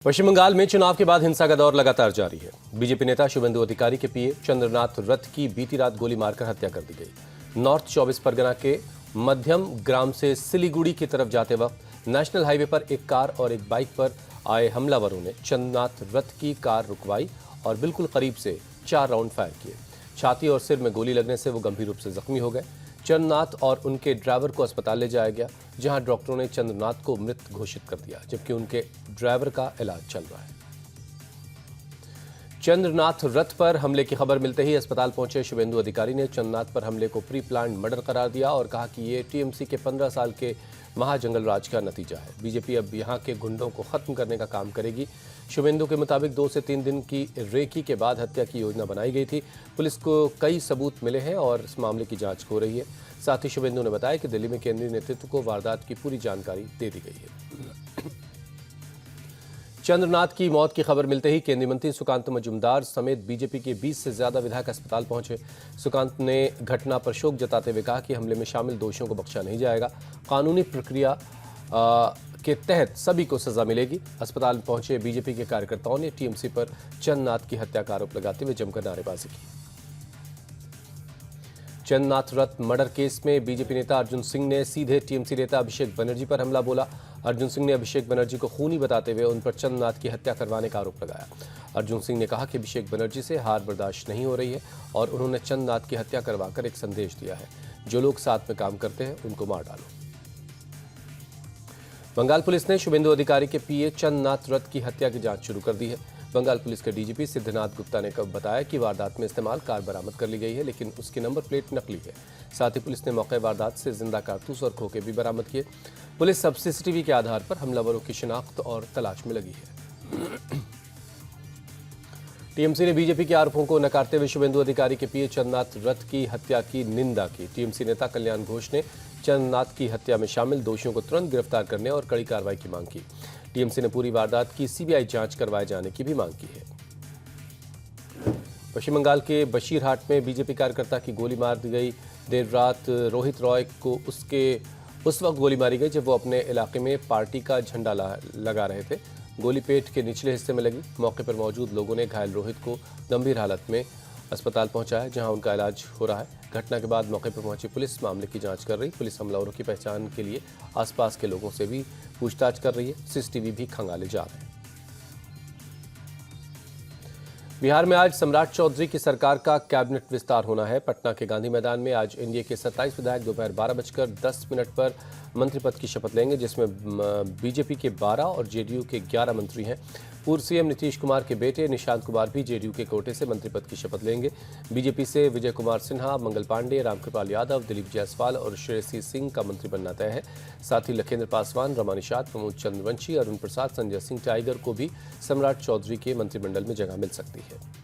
पश्चिम बंगाल में चुनाव के बाद हिंसा का दौर लगातार जारी है। बीजेपी नेता शुभेंदु अधिकारी के पीए चंद्रनाथ रथ की बीती रात गोली मारकर हत्या कर दी गई। नॉर्थ 24 परगना के मध्यम ग्राम से सिलीगुड़ी की तरफ जाते वक्त नेशनल हाईवे पर एक कार और एक बाइक पर आए हमलावरों ने चंद्रनाथ रथ की कार रुकवाई और बिल्कुल करीब से 4 राउंड फायर किए। छाती और सिर में गोली लगने से वो गंभीर रूप से जख्मी हो गए। चंद्रनाथ और उनके ड्राइवर को अस्पताल ले जाया गया, जहां डॉक्टरों ने चंद्रनाथ को मृत घोषित कर दिया, जबकि उनके ड्राइवर का इलाज चल रहा है। चंद्रनाथ रथ पर हमले की खबर मिलते ही अस्पताल पहुंचे शुभेंदु अधिकारी ने चंद्रनाथ पर हमले को प्री प्लान्ड मर्डर करार दिया और कहा कि ये टीएमसी के 15 साल के महाजंगल राज का नतीजा है। बीजेपी अब यहां के गुंडों को खत्म करने का काम करेगी। शुभेंदु के मुताबिक 2 से 3 दिन की रेकी के बाद हत्या की योजना बनाई गई थी। पुलिस को कई सबूत मिले हैं और इस मामले की जांच हो रही है। साथ ही शुभेंदु ने बताया कि दिल्ली में केंद्रीय नेतृत्व को वारदात की पूरी जानकारी दे दी गई है। चंद्रनाथ की मौत की खबर मिलते ही केंद्रीय मंत्री सुकांत मजूमदार समेत बीजेपी के 20 से ज्यादा विधायक अस्पताल पहुंचे। सुकांत ने घटना पर शोक जताते हुए कहा कि हमले में शामिल दोषियों को बख्शा नहीं जाएगा। कानूनी प्रक्रिया के तहत सभी को सजा मिलेगी। अस्पताल पहुंचे बीजेपी के कार्यकर्ताओं ने टीएमसी पर चंद्रनाथ की हत्या का आरोप लगाते हुए जमकर नारेबाजी की। चंद्रनाथ रथ मर्डर केस में बीजेपी नेता अर्जुन सिंह ने सीधे टीएमसी नेता अभिषेक बनर्जी पर हमला बोला। अर्जुन सिंह ने अभिषेक बनर्जी को खूनी बताते हुए उन पर चंद्रनाथ की हत्या करवाने का आरोप लगाया। अर्जुन सिंह ने कहा कि अभिषेक बनर्जी से हार बर्दाश्त नहीं हो रही है और उन्होंने चंद्रनाथ की हत्या करवाकर एक संदेश दिया है, जो लोग साथ में काम करते हैं उनको मार डालो। बंगाल पुलिस ने शुभेंदु अधिकारी के पीए चंद्रनाथ रथ की हत्या की जांच शुरू कर दी है। बंगाल पुलिस के डीजीपी सिद्धनाथ गुप्ता ने कब बताया कि वारदात में इस्तेमाल कार बरामद कर ली गई है, लेकिन उसकी नंबर प्लेट नकली है। साथ ही पुलिस ने मौके वारदात से जिंदा कारतूस और खोखे भी बरामद किए। पुलिस अब सीसीटीवी के आधार पर हमलावरों की शिनाख्त और तलाश में लगी है। टीएमसी ने बीजेपी के आरोपों को नकारते हुए शुभेंदु अधिकारी के पीए चंद्रनाथ रथ की हत्या की निंदा की। टीएमसी नेता कल्याण घोष ने चंद्रनाथ की हत्या में शामिल दोषियों को तुरंत गिरफ्तार करने और कड़ी कार्रवाई की मांग की। टीएमसी ने पूरी वारदात की सीबीआई जांच करवाए जाने की भी मांग की है। पश्चिम बंगाल के बशीरहाट में बीजेपी कार्यकर्ता की गोली मार दी गई। देर रात रोहित रॉय को उस वक्त गोली मारी गई जब वो अपने इलाके में पार्टी का झंडा लगा रहे थे। गोली पेट के निचले हिस्से में लगी। मौके पर मौजूद लोगों ने घायल रोहित को गंभीर हालत में अस्पताल पहुंचाया, जहां उनका इलाज हो रहा है। घटना के बाद मौके पर पहुंची पुलिस मामले की जांच कर रही। पुलिस हमलावरों की पहचान के लिए आसपास के लोगों से भी पूछताछ कर रही है। सीसीटीवी भी खंगाले जा रहे हैं। बिहार में आज सम्राट चौधरी की सरकार का कैबिनेट विस्तार होना है। पटना के गांधी मैदान में आज एनडीए के 27 विधायक दोपहर 12:10 पर मंत्री पद की शपथ लेंगे, जिसमें बीजेपी के 12 और जेडीयू के 11 मंत्री हैं। पूर्व सीएम नीतीश कुमार के बेटे निशांत कुमार भी जेडीयू के कोटे से मंत्री पद की शपथ लेंगे। बीजेपी से विजय कुमार सिन्हा, मंगल पांडे, रामकृपाल यादव, दिलीप जायसवाल और श्रेयसी सिंह का मंत्री बनना तय है। साथ ही लखेंद्र पासवान, रमा निषाद, प्रमोद चंद्रवंशी, अरुण प्रसाद, संजय सिंह टाइगर को भी सम्राट चौधरी के मंत्रिमंडल में जगह मिल सकती है।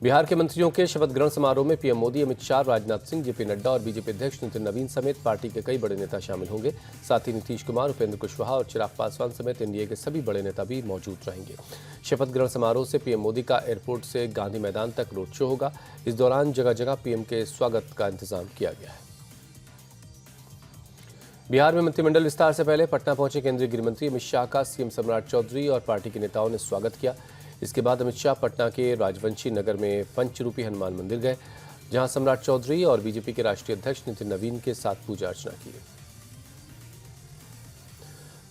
बिहार के मंत्रियों के शपथ ग्रहण समारोह में पीएम मोदी, अमित शाह, राजनाथ सिंह, जेपी नड्डा और बीजेपी अध्यक्ष नितिन नवीन समेत पार्टी के कई बड़े नेता शामिल होंगे। साथ ही नीतीश कुमार, उपेंद्र कुशवाहा और चिराग पासवान समेत एनडीए के सभी बड़े नेता भी मौजूद रहेंगे। शपथ ग्रहण समारोह से पीएम मोदी का एयरपोर्ट से गांधी मैदान तक रोड शो होगा। इस दौरान जगह जगह पीएम के स्वागत का इंतजाम किया गया है। बिहार में मंत्रिमंडल विस्तार से पहले पटना पहुंचे केंद्रीय गृह मंत्री अमित शाह का सीएम सम्राट चौधरी और पार्टी के नेताओं ने स्वागत किया। इसके बाद अमित शाह पटना के राजवंशी नगर में पंचरूपी हनुमान मंदिर गए, जहां सम्राट चौधरी और बीजेपी के राष्ट्रीय अध्यक्ष नितिन नवीन के साथ पूजा अर्चना की।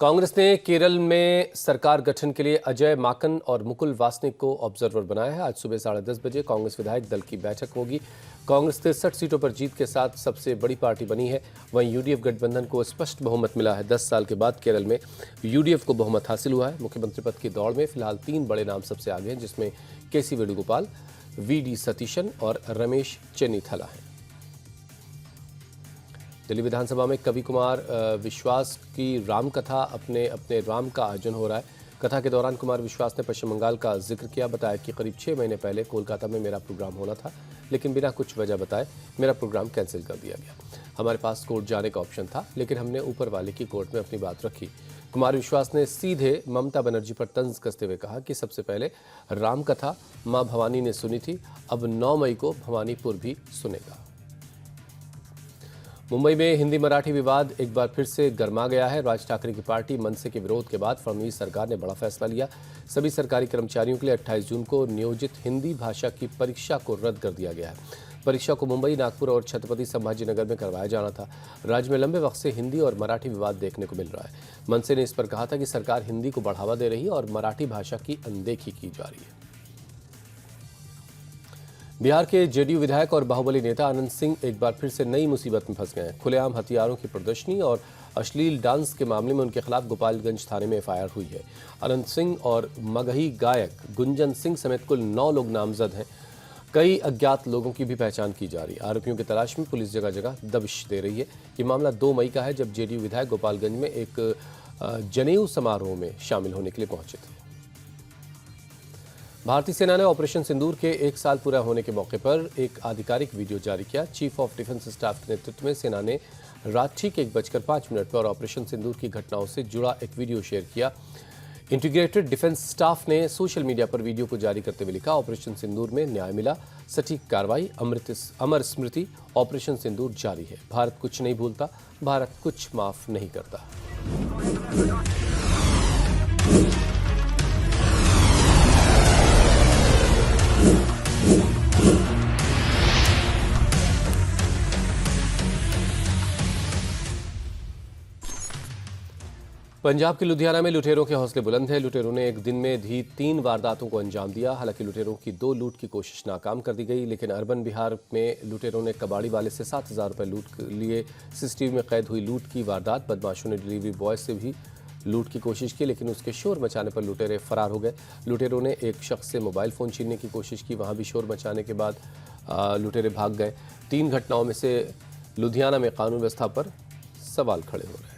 कांग्रेस ने केरल में सरकार गठन के लिए अजय माकन और मुकुल वासनिक को ऑब्जर्वर बनाया है। आज सुबह 10:30 बजे कांग्रेस विधायक दल की बैठक होगी। कांग्रेस 63 सीटों पर जीत के साथ सबसे बड़ी पार्टी बनी है। वहीं यूडीएफ गठबंधन को स्पष्ट बहुमत मिला है। 10 साल के बाद केरल में यूडीएफ को बहुमत हासिल हुआ है। मुख्यमंत्री पद की दौड़ में फिलहाल 3 बड़े नाम सबसे आगे हैं, जिसमें केसी वेणुगोपाल, वीडी सतीशन और रमेश चेन्नीथला हैं। दिल्ली विधानसभा में कवि कुमार विश्वास की रामकथा अपने राम का आयोजन हो रहा है। कथा के दौरान कुमार विश्वास ने पश्चिम बंगाल का जिक्र किया। बताया कि करीब 6 महीने पहले कोलकाता में मेरा प्रोग्राम होना था, लेकिन बिना कुछ वजह बताए मेरा प्रोग्राम कैंसिल कर दिया गया। हमारे पास कोर्ट जाने का ऑप्शन था, लेकिन हमने ऊपर वाले की कोर्ट में अपनी बात रखी। कुमार विश्वास ने सीधे ममता बनर्जी पर तंज कसते हुए कहा कि सबसे पहले रामकथा मां भवानी ने सुनी थी, अब 9 मई को भवानीपुर भी सुनेगा। मुंबई में हिंदी मराठी विवाद एक बार फिर से गर्मा गया है। राज ठाकरे की पार्टी मनसे के विरोध के बाद फडणवीस सरकार ने बड़ा फैसला लिया। सभी सरकारी कर्मचारियों के लिए 28 जून को नियोजित हिंदी भाषा की परीक्षा को रद्द कर दिया गया है। परीक्षा को मुंबई, नागपुर और छत्रपति संभाजीनगर में करवाया जाना था। राज्य में लंबे वक्त से हिंदी और मराठी विवाद देखने को मिल रहा है। मनसे ने इस पर कहा था कि सरकार हिंदी को बढ़ावा दे रही है और मराठी भाषा की अनदेखी की जा रही है। बिहार के जेडीयू विधायक और बाहुबली नेता अनंत सिंह एक बार फिर से नई मुसीबत में फंस गए हैं। खुलेआम हथियारों की प्रदर्शनी और अश्लील डांस के मामले में उनके खिलाफ गोपालगंज थाने में एफआईआर हुई है। अनंत सिंह और मगही गायक गुंजन सिंह समेत कुल 9 लोग नामजद हैं। कई अज्ञात लोगों की भी पहचान की जा रही है। आरोपियों की तलाश में पुलिस जगह जगह दबिश दे रही है। ये मामला 2 मई का है, जब जेडीयू विधायक गोपालगंज में एक जनेऊ समारोह में शामिल होने के लिए पहुंचे थे। भारतीय सेना ने ऑपरेशन सिंदूर के 1 साल पूरा होने के मौके पर एक आधिकारिक वीडियो जारी किया। चीफ ऑफ डिफेंस स्टाफ के नेतृत्व में सेना ने रात ठीक 1:05 पर ऑपरेशन सिंदूर की घटनाओं से जुड़ा एक वीडियो शेयर किया। इंटीग्रेटेड डिफेंस स्टाफ ने सोशल मीडिया पर वीडियो को जारी करते हुए लिखा, ऑपरेशन सिंदूर में न्याय मिला, सटीक कार्रवाई, अमर स्मृति, ऑपरेशन सिंदूर जारी है। भारत कुछ नहीं भूलता, भारत कुछ माफ नहीं करता। पंजाब के लुधियाना में लुटेरों के हौसले बुलंद हैं। लुटेरों ने एक दिन में भी 3 वारदातों को अंजाम दिया। हालांकि लुटेरों की 2 लूट की कोशिश नाकाम कर दी गई, लेकिन अर्बन बिहार में लुटेरों ने कबाड़ी वाले से 7,000 रुपये लूट लिए। सीसीटीवी में कैद हुई लूट की वारदात। बदमाशों ने डिलीवरी बॉय से भी लूट की कोशिश की, लेकिन उसके शोर मचाने पर लुटेरे फरार हो गए। लुटेरों ने एक शख्स से मोबाइल फ़ोन छीनने की कोशिश की, वहाँ भी शोर मचाने के बाद लुटेरे भाग गए। 3 घटनाओं में से लुधियाना में कानून व्यवस्था पर सवाल खड़े हो रहे हैं।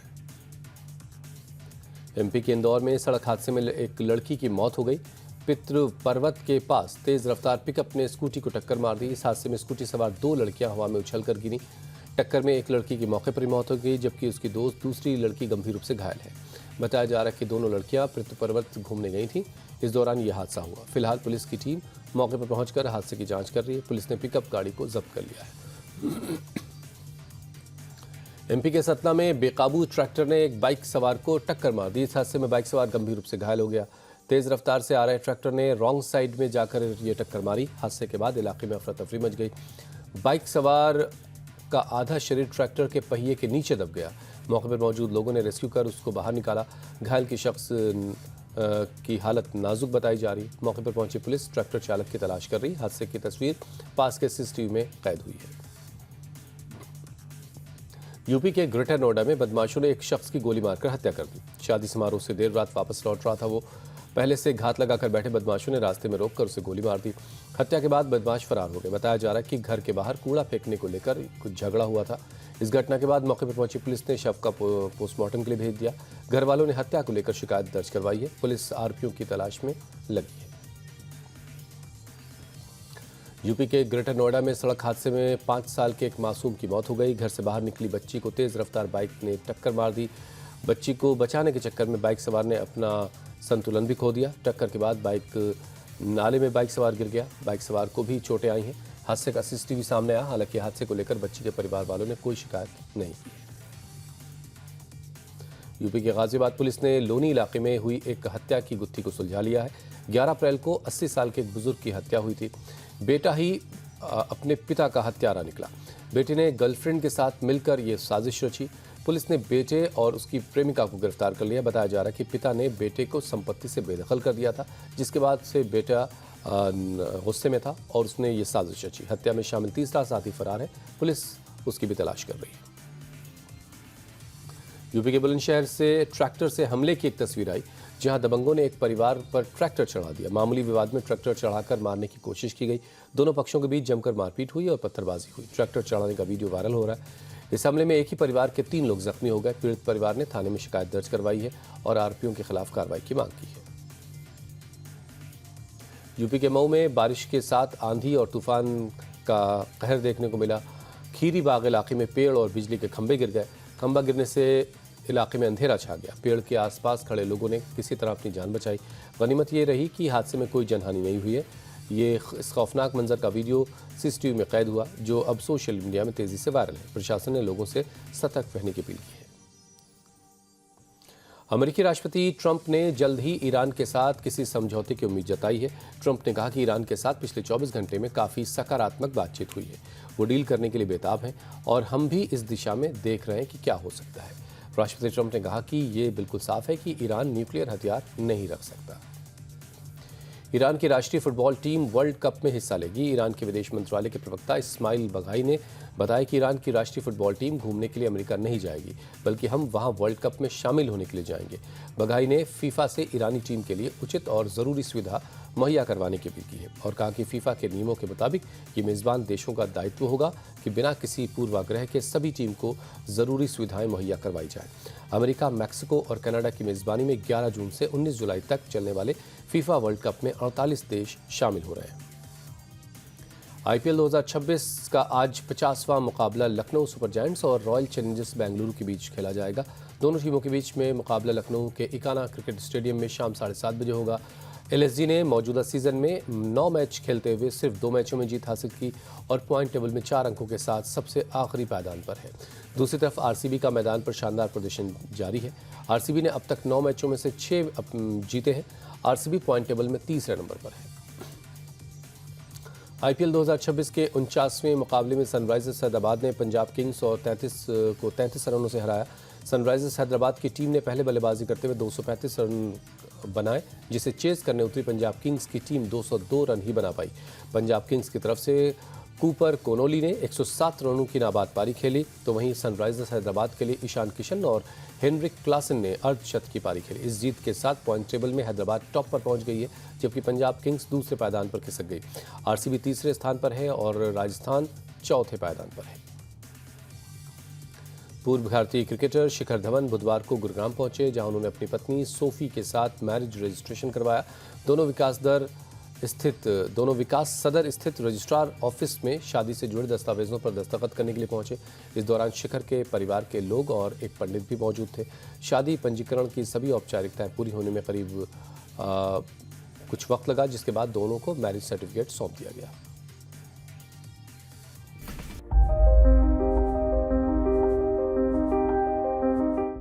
एमपी के इंदौर में सड़क हादसे में एक लड़की की मौत हो गई। पितृ पर्वत के पास तेज रफ्तार पिकअप ने स्कूटी को टक्कर मार दी। इस हादसे में स्कूटी सवार 2 लड़कियां हवा में उछलकर गिरी। टक्कर में एक लड़की की मौके पर ही मौत हो गई, जबकि उसकी दोस्त दूसरी लड़की गंभीर रूप से घायल है। बताया जा रहा है कि दोनों लड़कियां पितृ पर्वत घूमने गई थीं। इस दौरान यह हादसा हुआ। फिलहाल पुलिस की टीम मौके पर पहुंचकर हादसे की जांच कर रही है। पुलिस ने पिकअप गाड़ी को जब्त कर लिया है। एमपी के सतना में बेकाबू ट्रैक्टर ने एक बाइक सवार को टक्कर मार दी। इस हादसे में बाइक सवार गंभीर रूप से घायल हो गया। तेज रफ्तार से आ रहे ट्रैक्टर ने रॉन्ग साइड में जाकर ये टक्कर मारी। हादसे के बाद इलाके में अफरा तफरी मच गई। बाइक सवार का आधा शरीर ट्रैक्टर के पहिए के नीचे दब गया। मौके पर मौजूद लोगों ने रेस्क्यू कर उसको बाहर निकाला। घायल की शख्स की हालत नाजुक बताई जा रही। मौके पर पहुंची पुलिस ट्रैक्टर चालक की तलाश कर रही। हादसे की तस्वीर पास के सीसीटीवी में कैद हुई है। यूपी के ग्रेटर नोएडा में बदमाशों ने एक शख्स की गोली मारकर हत्या कर दी। शादी समारोह से देर रात वापस लौट रहा था वो। पहले से घात लगाकर बैठे बदमाशों ने रास्ते में रोककर उसे गोली मार दी। हत्या के बाद बदमाश फरार हो गए। बताया जा रहा है कि घर के बाहर कूड़ा फेंकने को लेकर कुछ झगड़ा हुआ था। इस घटना के बाद मौके पर पहुंची पुलिस ने शव का पोस्टमार्टम के लिए भेज दिया। घर वालों ने हत्या को लेकर शिकायत दर्ज करवाई है। पुलिस आरोपियों की तलाश में लगी है। यूपी के ग्रेटर नोएडा में सड़क हादसे में 5 साल के एक मासूम की मौत हो गई। घर से बाहर निकली बच्ची को तेज रफ्तार बाइक ने टक्कर मार दी। बच्ची को बचाने के चक्कर में बाइक सवार ने अपना संतुलन भी खो दिया। टक्कर के बाद बाइक नाले में बाइक सवार गिर गया। बाइक सवार को भी चोटें आई हैं। हादसे का सीसीटीवी सामने आया। हालांकि हादसे को लेकर बच्ची के परिवार वालों ने कोई शिकायत नहीं की। यूपी के गाजियाबाद पुलिस ने लोनी इलाके में हुई एक हत्या की गुत्थी को सुलझा लिया है। 11 अप्रैल को 80 साल के एक बुजुर्ग की हत्या हुई थी। बेटा ही अपने पिता का हत्यारा निकला। बेटे ने गर्लफ्रेंड के साथ मिलकर ये साजिश रची। पुलिस ने बेटे और उसकी प्रेमिका को गिरफ्तार कर लिया। बताया जा रहा है कि पिता ने बेटे को संपत्ति से बेदखल कर दिया था, जिसके बाद से बेटा गुस्से में था और उसने ये साजिश रची। हत्या में शामिल तीसरा साथी फरार है। पुलिस उसकी भी तलाश कर रही है। यूपी के बुलंदशहर से ट्रैक्टर से हमले की एक तस्वीर आई, जहां दबंगों ने एक परिवार पर ट्रैक्टर चढ़ा दिया। मामूली विवाद में ट्रैक्टर चढ़ाकर मारने की कोशिश की गई। दोनों पक्षों के बीच जमकर मारपीट हुई और पत्थरबाजी हुई। ट्रैक्टर चढ़ाने का वीडियो वायरल हो रहा है। इस हमले में एक ही परिवार के 3 लोग जख्मी हो गए। पीड़ित परिवार ने थाने में शिकायत दर्ज करवाई है और आरोपियों के खिलाफ कार्रवाई की मांग की है। यूपी के मऊ में बारिश के साथ आंधी और तूफान का कहर देखने को मिला। खीरी बाग इलाके में पेड़ और बिजली के खंभे गिर गए। खंभा गिरने से इलाके में अंधेरा छा गया। पेड़ के आसपास खड़े लोगों ने किसी तरह अपनी जान बचाई। गनीमत ये रही कि हादसे में कोई जनहानि नहीं हुई है। ये इस खौफनाक मंजर का वीडियो सीसीटीवी में कैद हुआ, जो अब सोशल मीडिया में तेजी से वायरल है। प्रशासन ने लोगों से सतर्क रहने की अपील की है। अमेरिकी राष्ट्रपति ट्रंप ने जल्द ही ईरान के साथ किसी समझौते की उम्मीद जताई है। ट्रंप ने कहा कि ईरान के साथ पिछले 24 घंटे में काफ़ी सकारात्मक बातचीत हुई है। वो डील करने के लिए बेताब हैं और हम भी इस दिशा में देख रहे हैं कि क्या हो सकता है। राष्ट्रपति ट्रंप ने कहा कि ये बिल्कुल साफ है कि ईरान न्यूक्लियर हथियार नहीं रख सकता। ईरान की राष्ट्रीय फुटबॉल टीम वर्ल्ड कप में हिस्सा लेगी। ईरान के विदेश मंत्रालय के प्रवक्ता इस्माइल बघाई ने बताया कि ईरान की राष्ट्रीय फुटबॉल टीम घूमने के लिए अमेरिका नहीं जाएगी, बल्कि हम वहां वर्ल्ड कप में शामिल होने के लिए जाएंगे। बघाई ने फीफा से ईरानी टीम के लिए उचित और ज़रूरी सुविधा मुहैया करवाने की अपील की है और कहा कि फीफा के नियमों के मुताबिक ये मेज़बान देशों का दायित्व होगा कि बिना किसी पूर्वाग्रह के सभी टीम को ज़रूरी सुविधाएं मुहैया करवाई जाए। अमेरिका, मैक्सिको और कनाडा की मेज़बानी में 11 जून से 19 जुलाई तक चलने वाले फीफा वर्ल्ड कप में 48 देश शामिल हो रहे हैं। आईपीएल 2026 का आज 50वां मुकाबला लखनऊ सुपर जायंट्स और रॉयल चैलेंजर्स बेंगलुरु के बीच खेला जाएगा। दोनों टीमों के बीच में मुकाबला लखनऊ के इकाना क्रिकेट स्टेडियम में शाम 7:30 बजे होगा। एलएसजी ने मौजूदा सीजन में 9 मैच खेलते हुए सिर्फ 2 मैचों में जीत हासिल की और पॉइंट टेबल में 4 अंकों के साथ सबसे आखिरी पायदान पर है। दूसरी तरफ आरसीबी का मैदान पर शानदार प्रदर्शन जारी है। आरसीबी ने अब तक 9 मैचों में से 6 जीते हैं। आरसीबी पॉइंट टेबल में तीसरे नंबर पर है। आईपीएल 2026 के 49वें मुकाबले में सनराइजर्स हैदराबाद ने पंजाब किंग्स और 33 रनों से हराया। सनराइजर्स हैदराबाद की टीम ने पहले बल्लेबाजी करते हुए 235 रन बनाए, जिसे चेस करने उतरी पंजाब किंग्स की टीम 202 रन ही बना पाई। पंजाब किंग्स की तरफ से कूपर कोनोली ने 107 रनों की नाबाद पारी खेली, तो वहीं सनराइजर्स हैदराबाद के लिए ईशान किशन और हेनरिक क्लासन ने अर्धशतक की पारी खेली। इस जीत के साथ पॉइंट टेबल में हैदराबाद टॉप पर पहुंच गई है, जबकि पंजाब किंग्स दूसरे पायदान पर खिसक गई। आरसीबी तीसरे स्थान पर है और राजस्थान चौथे पायदान पर है। पूर्व भारतीय क्रिकेटर शिखर धवन बुधवार को गुरुग्राम पहुंचे, जहां उन्होंने अपनी पत्नी सोफी के साथ मैरिज रजिस्ट्रेशन करवाया। दोनों विकास सदर स्थित रजिस्ट्रार ऑफिस में शादी से जुड़े दस्तावेजों पर दस्तखत करने के लिए पहुंचे। इस दौरान शिखर के परिवार के लोग और एक पंडित भी मौजूद थे। शादी पंजीकरण की सभी औपचारिकताएं पूरी होने में करीब कुछ वक्त लगा, जिसके बाद दोनों को मैरिज सर्टिफिकेट सौंप दिया गया।